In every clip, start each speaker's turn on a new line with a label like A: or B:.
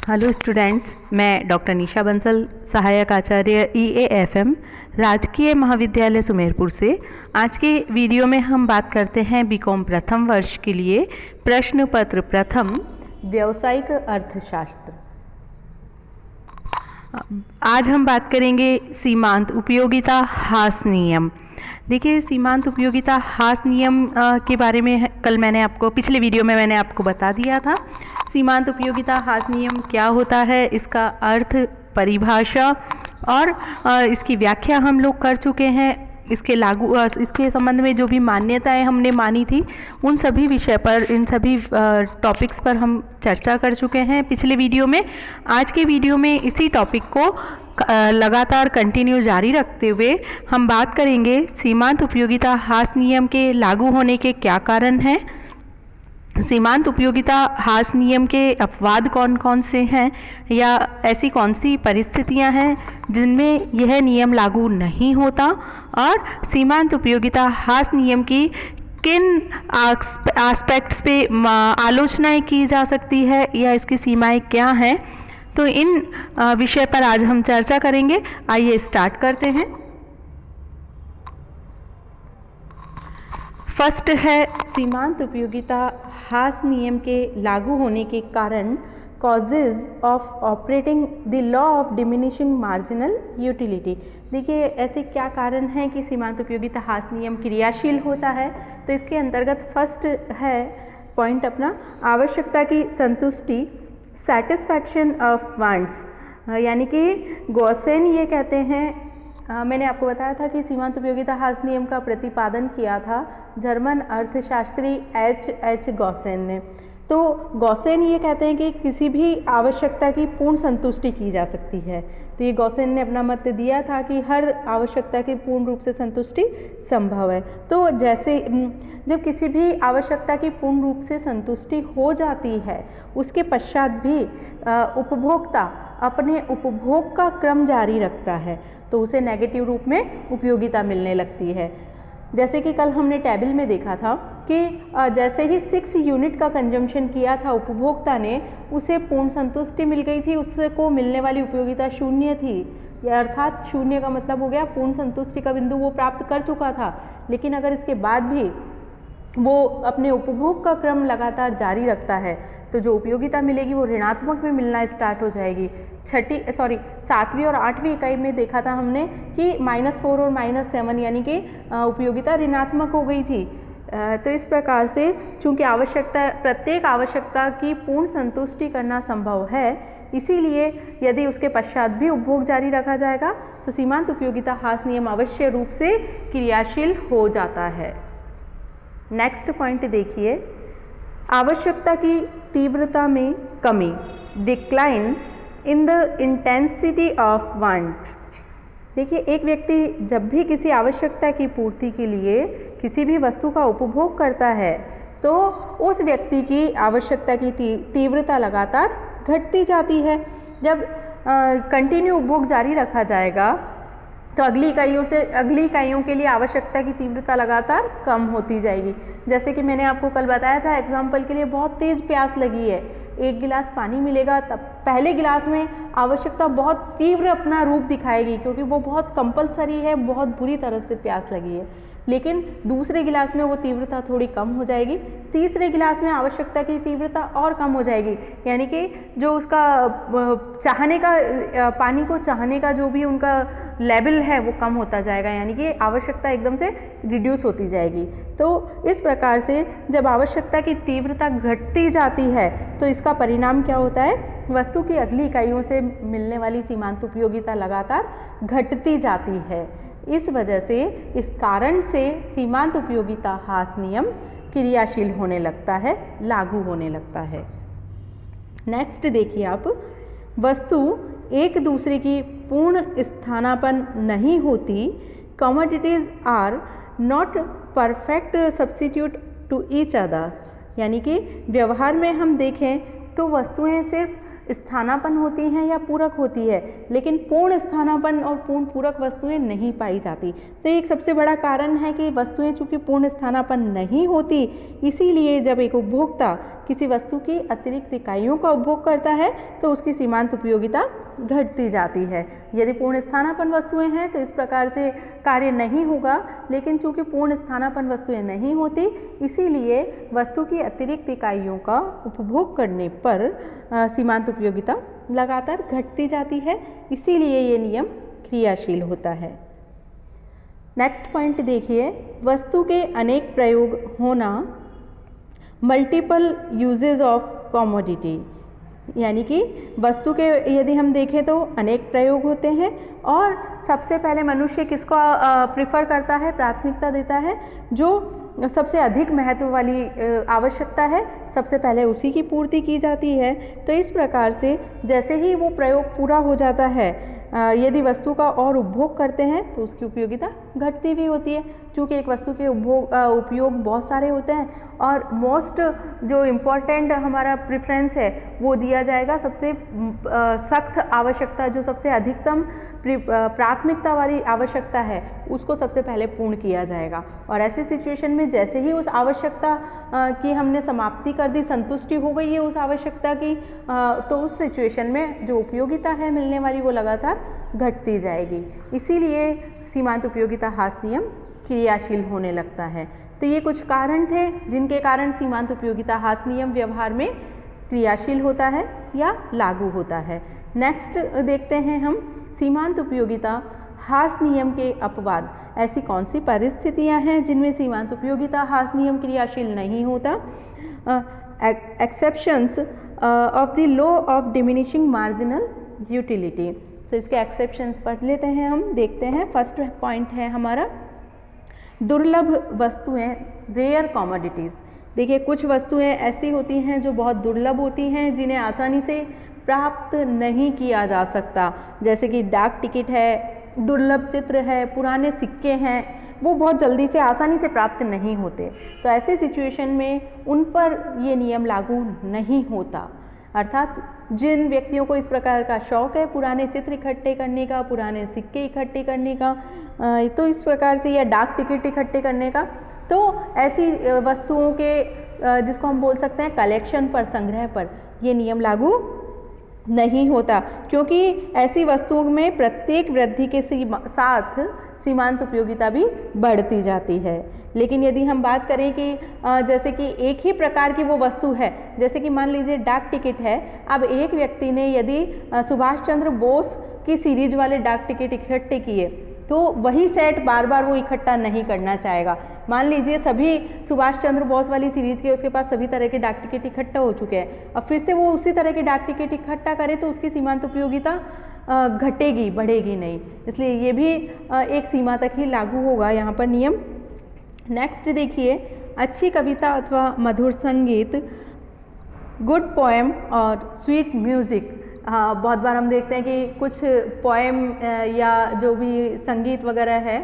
A: Hello students, मैं doctor निशा बंसल, सहायक आचार्य EAFM राजकीय महाविद्यालय सुमेरपुर से। आज के वीडियो में हम बात करते हैं बीकॉम प्रथम वर्ष के लिए प्रश्न पत्र प्रथम व्यावसायिक अर्थशास्त्र। आज हम बात करेंगे सीमांत उपयोगिता हास नियम। देखिए, सीमांत उपयोगिता हास नियम के बारे में कल पिछले वीडियो में मैंने आपको बता दिया था। सीमांत उपयोगिता हास नियम क्या होता है, इसका अर्थ, परिभाषा और इसकी व्याख्या हम लोग कर चुके हैं। इसके संबंध में जो भी मान्यताएं हमने मानी थी, उन सभी विषय पर, इन सभी टॉपिक्स पर हम चर्चा कर चुके हैं पिछले वीडियो में। आज के वीडियो में इसी टॉपिक को लगातार कंटिन्यू जारी रखते हुए हम बात करेंगे सीमांत उपयोगिता हास नियम के लागू होने के क्या कारण हैं, सीमांत उपयोगिता हास नियम के अपवाद कौन कौन से हैं, या ऐसी कौन सी परिस्थितियां हैं जिनमें यह नियम लागू नहीं होता, और सीमांत उपयोगिता हास नियम की किन एस्पेक्ट्स पे आलोचनाएं की जा सकती है या इसकी सीमाएं क्या हैं। तो इन विषय पर आज हम चर्चा करेंगे। आइए स्टार्ट करते हैं। फर्स्ट है सीमांत उपयोगिता हास नियम के लागू होने के कारण, causes of operating the law of diminishing marginal utility. देखिए, ऐसे क्या कारण हैं कि सीमांत उपयोगिता हास नियम क्रियाशील होता है। तो इसके अंतर्गत फर्स्ट है पॉइंट अपना, आवश्यकता की संतुष्टि, सेटिस्फैक्शन ऑफ वांट्स। यानी कि गॉसेन ये कहते हैं, मैंने आपको बताया था कि सीमांत उपयोगिता हास नियम का प्रतिपादन किया था जर्मन अर्थशास्त्री H.H. गॉसेन ने। तो गॉसेन ये कहते हैं कि किसी भी आवश्यकता की पूर्ण संतुष्टि की जा सकती है। तो ये गॉसेन ने अपना मत दिया था कि हर आवश्यकता की पूर्ण रूप से संतुष्टि संभव है। तो जैसे जब किसी भी आवश्यकता की पूर्ण रूप से संतुष्टि हो जाती है, उसके पश्चात भी उपभोक्ता अपने उपभोग का क्रम जारी रखता है, तो उसे नेगेटिव रूप में उपयोगिता मिलने लगती है। जैसे कि कल हमने टेबल में देखा था कि जैसे ही 6 यूनिट का कंजम्पशन किया था उपभोक्ता ने, उसे पूर्ण संतुष्टि मिल गई थी, उसको मिलने वाली उपयोगिता 0 थी। अर्थात 0 का मतलब हो गया पूर्ण संतुष्टि का बिंदु वो प्राप्त कर चुका था। लेकिन अगर इसके बाद भी वो अपने उपभोग का क्रम लगातार जारी रखता है, तो जो उपयोगिता मिलेगी वो ऋणात्मक में मिलना स्टार्ट हो जाएगी। 7वीं और 8वीं इकाई में देखा था हमने कि -4 और -7 यानी कि उपयोगिता ऋणात्मक हो गई थी। तो इस प्रकार से चूंकि प्रत्येक आवश्यकता की पूर्ण संतुष्टि करना संभव है, इसीलिए यदि उसके पश्चात भी उपभोग जारी रखा जाएगा तो सीमांत उपयोगिता हास नियम अवश्य रूप से क्रियाशील हो जाता है। नेक्स्ट पॉइंट देखिए, आवश्यकता की तीव्रता में कमी, decline in the intensity of wants. देखिए, एक व्यक्ति जब भी किसी आवश्यकता की पूर्ति के लिए किसी भी वस्तु का उपभोग करता है, तो उस व्यक्ति की आवश्यकता की तीव्रता लगातार घटती जाती है। जब कंटिन्यू उपभोग जारी रखा जाएगा तो अगली इकाइयों के लिए आवश्यकता की तीव्रता लगातार कम होती जाएगी। जैसे कि मैंने आपको कल बताया था, एग्जाम्पल के लिए बहुत तेज़ प्यास लगी है, 1 गिलास पानी मिलेगा, तब पहले गिलास में आवश्यकता बहुत तीव्र अपना रूप दिखाएगी क्योंकि वो बहुत कंपलसरी है, बहुत बुरी तरह से प्यास लगी है। लेकिन दूसरे गिलास में वो तीव्रता थोड़ी कम हो जाएगी, तीसरे गिलास में आवश्यकता की तीव्रता और कम हो जाएगी। यानी कि जो उसका चाहने का, पानी को चाहने का जो भी उनका लेवल है वो कम होता जाएगा, यानी कि आवश्यकता एकदम से रिड्यूस होती जाएगी। तो इस प्रकार से जब आवश्यकता की तीव्रता घटती जाती है तो इसका परिणाम क्या होता है, वस्तु की अगली इकाइयों से मिलने वाली सीमांत उपयोगिता लगातार घटती जाती है। इस वजह से, इस कारण से सीमांत उपयोगिता हास नियम क्रियाशील होने लगता है, लागू होने लगता है। नेक्स्ट देखिए आप, वस्तु एक दूसरे की पूर्ण स्थानापन्न नहीं होती, commodities are not perfect substitute to each other. यानी कि व्यवहार में हम देखें तो वस्तुएं सिर्फ स्थानापन्न होती हैं या पूरक होती है, लेकिन पूर्ण स्थानापन्न और पूर्ण पूरक वस्तुएं नहीं पाई जाती। तो एक सबसे बड़ा कारण है कि वस्तुएं चूंकि पूर्ण स्थानापन्न नहीं होती, इसीलिए जब एक उपभोक्ता किसी वस्तु की अतिरिक्त इकाइयों का उपभोग करता है तो उसकी सीमांत उपयोगिता घटती जाती है। यदि पूर्ण स्थानापन्न वस्तुएं हैं तो इस प्रकार से कार्य नहीं होगा, लेकिन चूंकि पूर्ण स्थानापन्न वस्तुएं नहीं होती इसीलिए वस्तु की अतिरिक्त इकाइयों का उपभोग करने पर सीमांत उपयोगिता लगातार घटती जाती है, इसीलिए ये नियम क्रियाशील होता है। नेक्स्ट पॉइंट देखिए, वस्तु के अनेक प्रयोग होना, मल्टीपल यूजेज ऑफ कमोडिटी, यानी कि वस्तु के यदि हम देखें तो अनेक प्रयोग होते हैं और सबसे पहले मनुष्य किसको प्रिफर करता है, प्राथमिकता देता है, जो सबसे अधिक महत्व वाली आवश्यकता है सबसे पहले उसी की पूर्ति की जाती है। तो इस प्रकार से जैसे ही वो प्रयोग पूरा हो जाता है, यदि वस्तु का और उपभोग करते हैं तो उसकी उपयोगिता घटती भी होती है, क्योंकि एक वस्तु के उपयोग बहुत सारे होते हैं और मोस्ट जो इम्पोर्टेंट हमारा प्रेफरेंस है वो दिया जाएगा सबसे सख्त आवश्यकता, जो सबसे अधिकतम प्राथमिकता वाली आवश्यकता है उसको सबसे पहले पूर्ण किया जाएगा। और ऐसी सिचुएशन में जैसे ही उस आवश्यकता की हमने समाप्ति कर दी, संतुष्टि हो गई है उस आवश्यकता की, तो उस सिचुएशन में जो उपयोगिता है मिलने वाली वो लगातार घटती जाएगी। इसीलिए सीमांत उपयोगिता ह्रास नियम क्रियाशील होने लगता है। तो ये कुछ कारण थे जिनके कारण सीमांत उपयोगिता ह्रास नियम व्यवहार में क्रियाशील होता है या लागू होता है। नेक्स्ट देखते हैं हम सीमांत उपयोगिता ह्रास नियम के अपवाद। ऐसी कौन सी परिस्थितियां हैं जिनमें सीमांत उपयोगिता ह्रास नियम क्रियाशील नहीं होता। Exceptions of the law of diminishing marginal utility. तो इसके एक्सेप्शंस पढ़ लेते हैं, हम देखते हैं। फर्स्ट पॉइंट है हमारा दुर्लभ वस्तुएं, रेयर कमोडिटीज़। देखिए कुछ वस्तुएं ऐसी होती हैं जो बहुत दुर्लभ होती हैं, जिन्हें आसानी से प्राप्त नहीं किया जा सकता, जैसे कि डाक टिकट है, दुर्लभ चित्र है, पुराने सिक्के हैं, वो बहुत जल्दी से आसानी से प्राप्त नहीं होते। तो ऐसे सिचुएशन में उन पर ये नियम लागू नहीं होता। अर्थात जिन व्यक्तियों को इस प्रकार का शौक़ है पुराने चित्र इकट्ठे करने का, पुराने सिक्के इकट्ठे करने का, तो इस प्रकार से, या डाक टिकट इकट्ठे करने का, तो ऐसी वस्तुओं के जिसको हम बोल सकते हैं कलेक्शन पर, संग्रह पर ये नियम लागू नहीं होता, क्योंकि ऐसी वस्तुओं में प्रत्येक वृद्धि के साथ सीमांत उपयोगिता भी बढ़ती जाती है। लेकिन यदि हम बात करें कि जैसे कि एक ही प्रकार की वो वस्तु है, जैसे कि मान लीजिए डाक टिकट है, अब एक व्यक्ति ने यदि सुभाष चंद्र बोस की सीरीज वाले डाक टिकट इकट्ठे किए तो वही सेट बार बार वो इकट्ठा नहीं करना चाहेगा। मान लीजिए सभी सुभाष चंद्र बोस वाली सीरीज के उसके पास सभी तरह के डाक टिकट इकट्ठा हो चुके हैं, अब फिर से वो उसी तरह के डाक टिकट इकट्ठा करे तो उसकी सीमांत उपयोगिता घटेगी, बढ़ेगी नहीं। इसलिए ये भी एक सीमा तक ही लागू होगा यहाँ पर नियम। नेक्स्ट देखिए, अच्छी कविता अथवा मधुर संगीत, गुड पोएम और स्वीट म्यूज़िक। बहुत बार हम देखते हैं कि कुछ पोएम या जो भी संगीत वगैरह है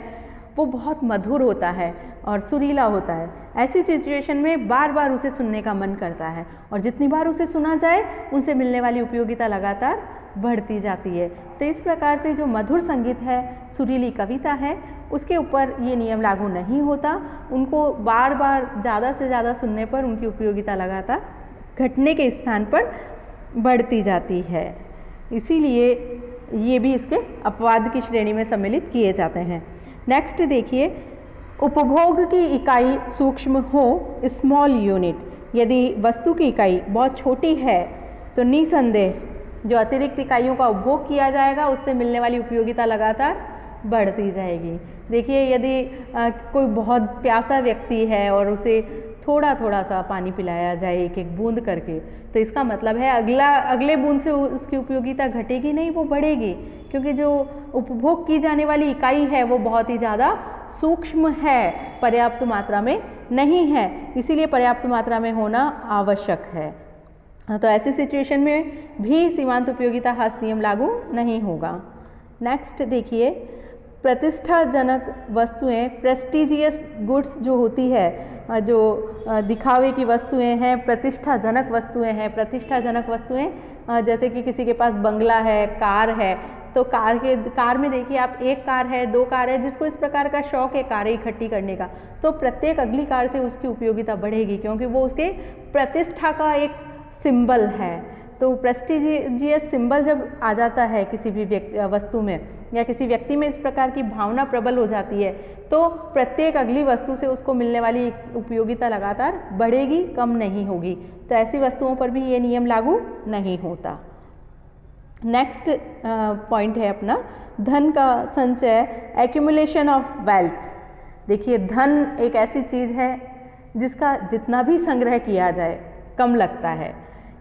A: वो बहुत मधुर होता है और सुरीला होता है। ऐसी सिचुएशन में बार बार उसे सुनने का मन करता है और जितनी बार उसे सुना जाए उनसे मिलने वाली उपयोगिता लगातार बढ़ती जाती है। तो इस प्रकार से जो मधुर संगीत है, सुरीली कविता है, उसके ऊपर ये नियम लागू नहीं होता। उनको बार बार ज़्यादा से ज़्यादा सुनने पर उनकी उपयोगिता लगातार घटने के स्थान पर बढ़ती जाती है। इसीलिए ये भी इसके अपवाद की श्रेणी में सम्मिलित किए जाते हैं। नेक्स्ट देखिए, उपभोग की इकाई सूक्ष्म हो, स्मॉल यूनिट। यदि वस्तु की इकाई बहुत छोटी है तो निसंदेह जो अतिरिक्त इकाइयों का उपभोग किया जाएगा उससे मिलने वाली उपयोगिता लगातार बढ़ती जाएगी। देखिए यदि कोई बहुत प्यासा व्यक्ति है और उसे थोड़ा थोड़ा सा पानी पिलाया जाए, एक एक बूंद करके, तो इसका मतलब है अगले बूंद से उसकी उपयोगिता घटेगी नहीं, वो बढ़ेगी, क्योंकि जो उपभोग की जाने वाली इकाई है वो बहुत ही ज़्यादा सूक्ष्म है, पर्याप्त मात्रा में नहीं है, इसीलिए पर्याप्त मात्रा में होना आवश्यक है। तो ऐसी सिचुएशन में भी सीमांत उपयोगिता ह्रास नियम लागू नहीं होगा। नेक्स्ट देखिए, प्रतिष्ठाजनक वस्तुएं, प्रेस्टिजियस गुड्स जो होती है, जो दिखावे की वस्तुएं हैं, प्रतिष्ठाजनक वस्तुएं हैं। प्रतिष्ठाजनक वस्तुएं जैसे कि किसी के पास बंगला है, कार है, तो कार में देखिए आप, एक कार है, दो कार है, जिसको इस प्रकार का शौक है कारें इकट्ठी करने का, तो प्रत्येक अगली कार से उसकी उपयोगिता बढ़ेगी, क्योंकि वो उसके प्रतिष्ठा का एक सिंबल है। तो प्रेस्टिजियस सिंबल जब आ जाता है किसी भी वस्तु में या किसी व्यक्ति में, इस प्रकार की भावना प्रबल हो जाती है, तो प्रत्येक अगली वस्तु से उसको मिलने वाली उपयोगिता लगातार बढ़ेगी, कम नहीं होगी। तो ऐसी वस्तुओं पर भी ये नियम लागू नहीं होता। नेक्स्ट पॉइंट है अपना धन का संचय, एक्यूमुलेशन ऑफ वेल्थ। देखिए धन एक ऐसी चीज़ है जिसका जितना भी संग्रह किया जाए कम लगता है,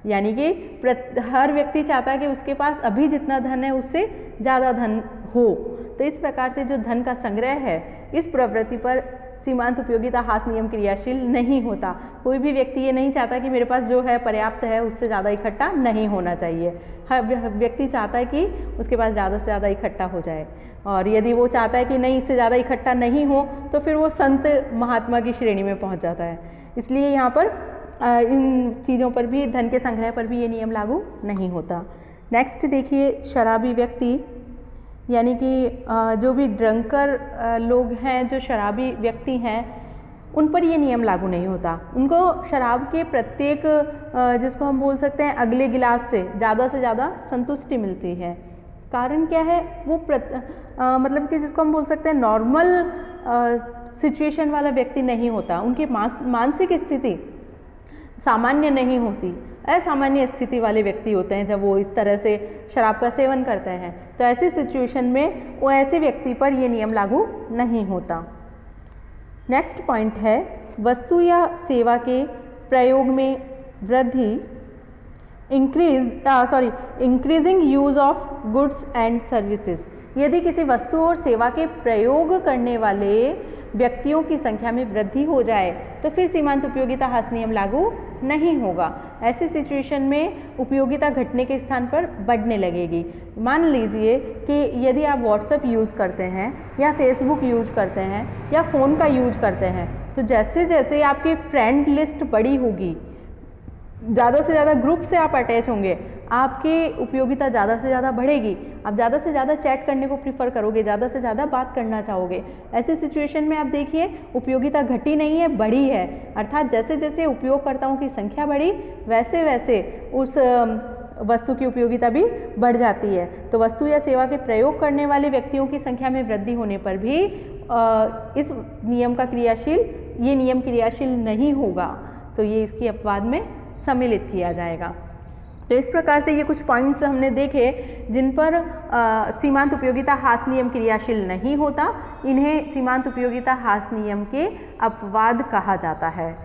A: यानी कि हर व्यक्ति चाहता है कि उसके पास अभी जितना धन है उससे ज़्यादा धन हो। तो इस प्रकार से जो धन का संग्रह है, इस प्रवृत्ति पर सीमांत उपयोगिता हास नियम क्रियाशील नहीं होता। कोई भी व्यक्ति ये नहीं चाहता कि मेरे पास जो है पर्याप्त है, उससे ज़्यादा इकट्ठा नहीं होना चाहिए। हर व्यक्ति चाहता है कि उसके पास ज़्यादा से ज़्यादा इकट्ठा हो जाए, और यदि वो चाहता है कि नहीं इससे ज़्यादा इकट्ठा नहीं हो, तो फिर वो संत महात्मा की श्रेणी में पहुँच जाता है। इसलिए यहाँ पर इन चीज़ों पर भी, धन के संग्रह पर भी ये नियम लागू नहीं होता। नेक्स्ट देखिए शराबी व्यक्ति, यानी कि जो भी ड्रंकर लोग हैं, जो शराबी व्यक्ति हैं, उन पर ये नियम लागू नहीं होता। उनको शराब के प्रत्येक जिसको हम बोल सकते हैं अगले गिलास से ज़्यादा संतुष्टि मिलती है। कारण क्या है, वो मतलब कि जिसको हम बोल सकते हैं नॉर्मल सिचुएशन वाला व्यक्ति नहीं होता, उनकी मानसिक स्थिति सामान्य नहीं होती, असामान्य स्थिति वाले व्यक्ति होते हैं जब वो इस तरह से शराब का सेवन करते हैं। तो ऐसी सिचुएशन में वो ऐसे व्यक्ति पर ये नियम लागू नहीं होता। नेक्स्ट पॉइंट है वस्तु या सेवा के प्रयोग में वृद्धि, increasing use of goods and services. यदि किसी वस्तु और सेवा के प्रयोग करने वाले व्यक्तियों की संख्या में वृद्धि हो जाए तो फिर सीमांत उपयोगिता हास नियम लागू नहीं होगा। ऐसी सिचुएशन में उपयोगिता घटने के स्थान पर बढ़ने लगेगी। मान लीजिए कि यदि आप व्हाट्सएप यूज़ करते हैं या फेसबुक यूज करते हैं या फ़ोन का यूज करते हैं, तो जैसे जैसे आपकी फ्रेंड लिस्ट बड़ी होगी, ज़्यादा से ज़्यादा ग्रुप से आप अटैच होंगे, आपकी उपयोगिता ज़्यादा से ज़्यादा बढ़ेगी। आप ज़्यादा से ज़्यादा चैट करने को प्रीफर करोगे, ज़्यादा से ज़्यादा बात करना चाहोगे। ऐसी सिचुएशन में आप देखिए उपयोगिता घटी नहीं है, बढ़ी है। अर्थात जैसे जैसे उपयोगकर्ताओं की संख्या बढ़ी, वैसे वैसे उस वस्तु की उपयोगिता भी बढ़ जाती है। तो वस्तु या सेवा के प्रयोग करने वाले व्यक्तियों की संख्या में वृद्धि होने पर भी इस नियम का ये नियम क्रियाशील नहीं होगा। तो ये इसकी अपवाद में सम्मिलित किया जाएगा। तो इस प्रकार से ये कुछ पॉइंट्स हमने देखे जिन पर सीमांत उपयोगिता हास नियम क्रियाशील नहीं होता। इन्हें सीमांत उपयोगिता हास नियम के अपवाद कहा जाता है।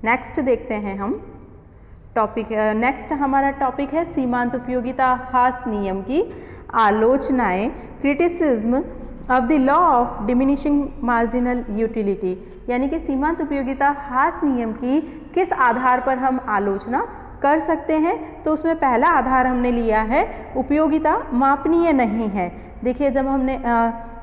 A: नेक्स्ट देखते हैं हम टॉपिक। नेक्स्ट हमारा टॉपिक है सीमांत उपयोगिता हास नियम की आलोचनाएं, criticism of the law of diminishing marginal utility. यानी कि सीमांत उपयोगिता हास नियम की किस आधार पर हम आलोचना कर सकते हैं। तो उसमें पहला आधार हमने लिया है उपयोगिता मापनीय नहीं है। देखिए जब हमने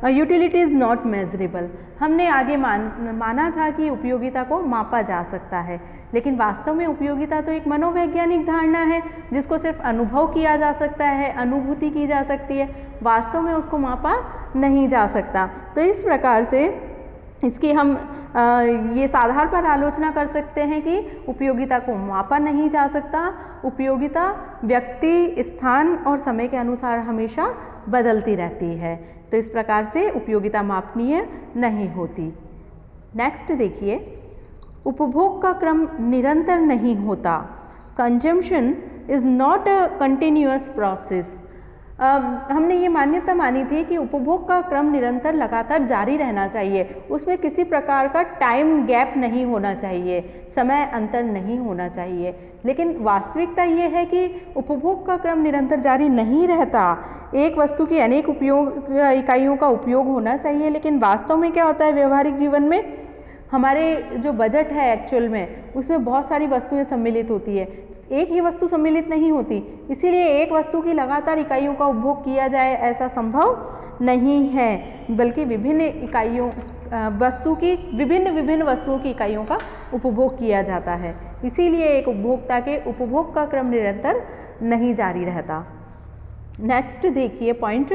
A: यूटिलिटी इज़ नॉट मेजरेबल, हमने आगे माना था कि उपयोगिता को मापा जा सकता है, लेकिन वास्तव में उपयोगिता तो एक मनोवैज्ञानिक धारणा है जिसको सिर्फ अनुभव किया जा सकता है, अनुभूति की जा सकती है, वास्तव में उसको मापा नहीं जा सकता। तो इस प्रकार से इसकी हम ये इस आधार पर आलोचना कर सकते हैं कि उपयोगिता को मापा नहीं जा सकता। उपयोगिता व्यक्ति, स्थान और समय के अनुसार हमेशा बदलती रहती है। तो इस प्रकार से उपयोगिता मापनीय नहीं होती। नेक्स्ट देखिए, उपभोग का क्रम निरंतर नहीं होता। Consumption is not a continuous process. हमने ये मान्यता मानी थी कि उपभोग का क्रम निरंतर लगातार जारी रहना चाहिए, उसमें किसी प्रकार का टाइम गैप नहीं होना चाहिए, समय अंतर नहीं होना चाहिए। लेकिन वास्तविकता ये है कि उपभोग का क्रम निरंतर जारी नहीं रहता। एक वस्तु की अनेक इकाइयों का उपयोग होना चाहिए, लेकिन वास्तव में क्या होता है व्यवहारिक जीवन में, हमारे जो बजट है एक्चुअल में उसमें बहुत सारी वस्तुएं सम्मिलित होती है, एक ही वस्तु सम्मिलित नहीं होती। इसीलिए एक वस्तु की लगातार इकाइयों का उपभोग किया जाए ऐसा संभव नहीं है, बल्कि विभिन्न वस्तुओं की इकाइयों का उपभोग किया जाता है। इसीलिए एक उपभोक्ता के उपभोग का क्रम निरंतर नहीं जारी रहता। नेक्स्ट देखिए पॉइंट,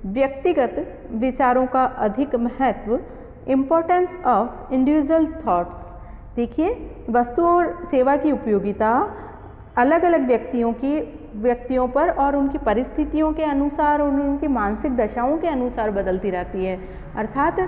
A: व्यक्तिगत विचारों का अधिक महत्व, इम्पोर्टेंस ऑफ इंडिविजुअल थॉट्स। देखिए वस्तु और सेवा की उपयोगिता अलग अलग व्यक्तियों पर और उनकी परिस्थितियों के अनुसार और उनकी मानसिक दशाओं के अनुसार बदलती रहती है। अर्थात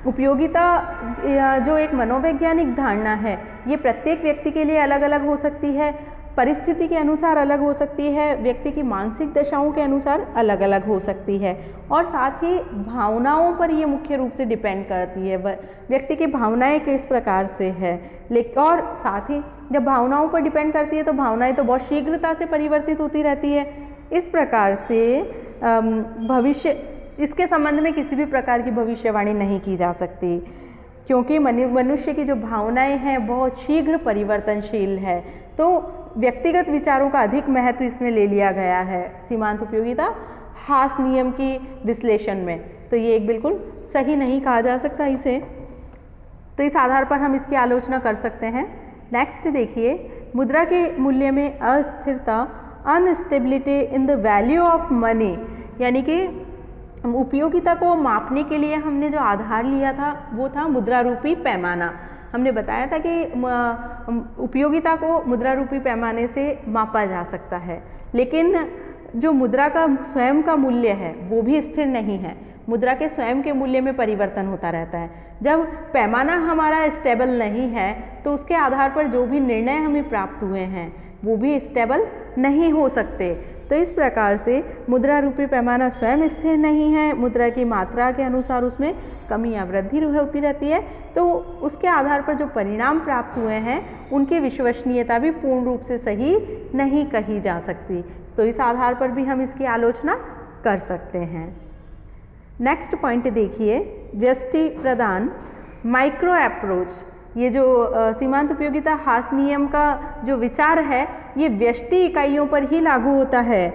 A: उपयोगिता जो एक मनोवैज्ञानिक धारणा है, ये प्रत्येक व्यक्ति के लिए अलग अलग हो सकती है, परिस्थिति के अनुसार अलग हो सकती है, व्यक्ति की मानसिक दशाओं के अनुसार अलग अलग हो सकती है, और साथ ही भावनाओं पर ये मुख्य रूप से डिपेंड करती है, व्यक्ति की भावनाएं किस प्रकार से है। लेकिन और साथ ही जब भावनाओं पर डिपेंड करती है तो भावनाएं तो बहुत शीघ्रता से परिवर्तित होती रहती है। इस प्रकार से भविष्य, इसके संबंध में किसी भी प्रकार की भविष्यवाणी नहीं की जा सकती, क्योंकि मनुष्य की जो भावनाएं हैं बहुत शीघ्र परिवर्तनशील है। तो व्यक्तिगत विचारों का अधिक महत्व इसमें ले लिया गया है सीमांत उपयोगिता हास नियम की विश्लेषण में। तो ये एक बिल्कुल सही नहीं कहा जा सकता इसे, तो इस आधार पर हम इसकी आलोचना कर सकते हैं। नेक्स्ट देखिए, मुद्रा के मूल्य में अस्थिरता, instability in the value of money, यानी कि उपयोगिता को मापने के लिए हमने जो आधार लिया था वो था मुद्रा रूपी पैमाना। हमने बताया था कि उपयोगिता को मुद्रा रूपी पैमाने से मापा जा सकता है, लेकिन जो मुद्रा का स्वयं का मूल्य है वो भी स्थिर नहीं है। मुद्रा के स्वयं के मूल्य में परिवर्तन होता रहता है। जब पैमाना हमारा स्टेबल नहीं है तो उसके आधार पर जो भी निर्णय हमें प्राप्त हुए हैं वो भी स्टेबल नहीं हो सकते। तो इस प्रकार से मुद्रा रूपी पैमाना स्वयं स्थिर नहीं है, मुद्रा की मात्रा के अनुसार उसमें कमी या वृद्धि होती रहती है। तो उसके आधार पर जो परिणाम प्राप्त हुए हैं उनकी विश्वसनीयता भी पूर्ण रूप से सही नहीं कही जा सकती। तो इस आधार पर भी हम इसकी आलोचना कर सकते हैं। नेक्स्ट पॉइंट देखिए, व्यष्टि प्रदान माइक्रो अप्रोच। ये जो सीमांत उपयोगिता हास नियम का जो विचार है ये व्यष्टि इकाइयों पर ही लागू होता है।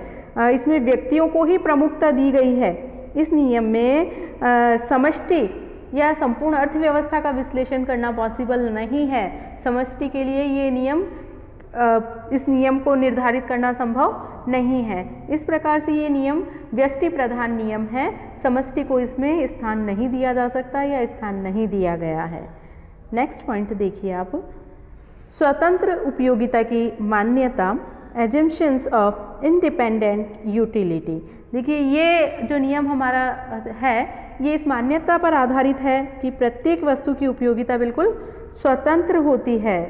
A: इसमें व्यक्तियों को ही प्रमुखता दी गई है। इस नियम में समष्टि या संपूर्ण अर्थव्यवस्था का विश्लेषण करना पॉसिबल नहीं है। समष्टि के लिए ये नियम इस नियम को निर्धारित करना संभव नहीं है। इस प्रकार से ये नियम व्यष्टि प्रधान नियम है, समष्टि को इसमें स्थान नहीं दिया जा सकता या स्थान नहीं दिया गया है। नेक्स्ट पॉइंट देखिए आप, स्वतंत्र उपयोगिता की मान्यता, एजम्पशंस ऑफ इंडिपेंडेंट यूटिलिटी। देखिए ये जो नियम हमारा है ये इस मान्यता पर आधारित है कि प्रत्येक वस्तु की उपयोगिता बिल्कुल स्वतंत्र होती है,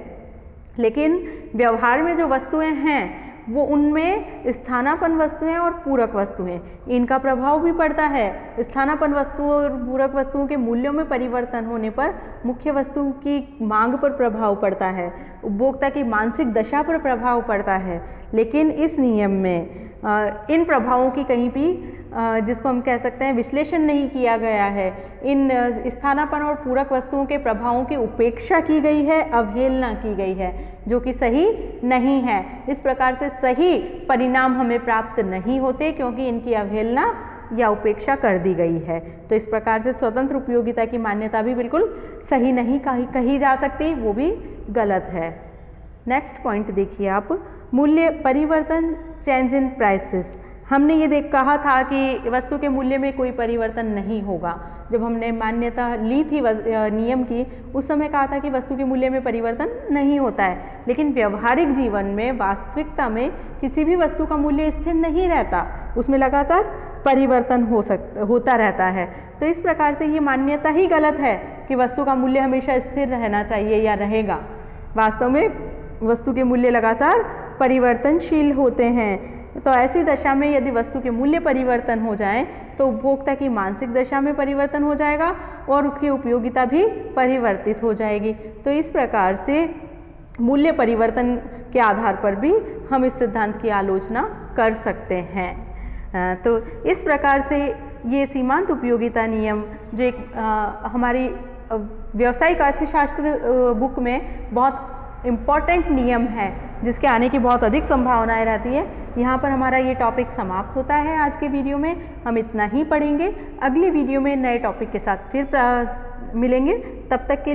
A: लेकिन व्यवहार में जो वस्तुएं हैं वो उनमें स्थानापन्न वस्तुएं और पूरक वस्तुएं, इनका प्रभाव भी पड़ता है। स्थानापन्न वस्तुओं और पूरक वस्तुओं के मूल्यों में परिवर्तन होने पर मुख्य वस्तु की मांग पर प्रभाव पड़ता है, उपभोक्ता की मानसिक दशा पर प्रभाव पड़ता है। लेकिन इस नियम में इन प्रभावों की कहीं भी जिसको हम कह सकते हैं विश्लेषण नहीं किया गया है। इन स्थानापन्न और पूरक वस्तुओं के प्रभावों की उपेक्षा की गई है, अवहेलना की गई है, जो कि सही नहीं है। इस प्रकार से सही परिणाम हमें प्राप्त नहीं होते क्योंकि इनकी अवहेलना या उपेक्षा कर दी गई है। तो इस प्रकार से स्वतंत्र उपयोगिता की मान्यता भी बिल्कुल सही नहीं कही जा सकती, वो भी गलत है। नेक्स्ट पॉइंट देखिए आप, मूल्य परिवर्तन, चेंज इन प्राइसेस। हमने ये कहा था कि वस्तु के मूल्य में कोई परिवर्तन नहीं होगा। जब हमने मान्यता ली थी नियम की, उस समय कहा था कि वस्तु के मूल्य में परिवर्तन नहीं होता है, लेकिन व्यवहारिक जीवन में, वास्तविकता में किसी भी वस्तु का मूल्य स्थिर नहीं रहता, उसमें लगातार परिवर्तन होता रहता है। तो इस प्रकार से ये मान्यता ही गलत है कि वस्तु का मूल्य हमेशा स्थिर रहना चाहिए या रहेगा। वास्तव में वस्तु के मूल्य लगातार परिवर्तनशील होते हैं। तो ऐसी दशा में यदि वस्तु के मूल्य परिवर्तन हो जाए तो उपभोक्ता की मानसिक दशा में परिवर्तन हो जाएगा और उसकी उपयोगिता भी परिवर्तित हो जाएगी। तो इस प्रकार से मूल्य परिवर्तन के आधार पर भी हम इस सिद्धांत की आलोचना कर सकते हैं। तो इस प्रकार से ये सीमांत उपयोगिता नियम जो एक हमारी व्यावसायिक अर्थशास्त्र बुक में बहुत इम्पॉर्टेंट नियम है, जिसके आने की बहुत अधिक संभावनाएं रहती है। यहाँ पर हमारा ये टॉपिक समाप्त होता है। आज के वीडियो में हम इतना ही पढ़ेंगे। अगले वीडियो में नए टॉपिक के साथ फिर मिलेंगे। तब तक के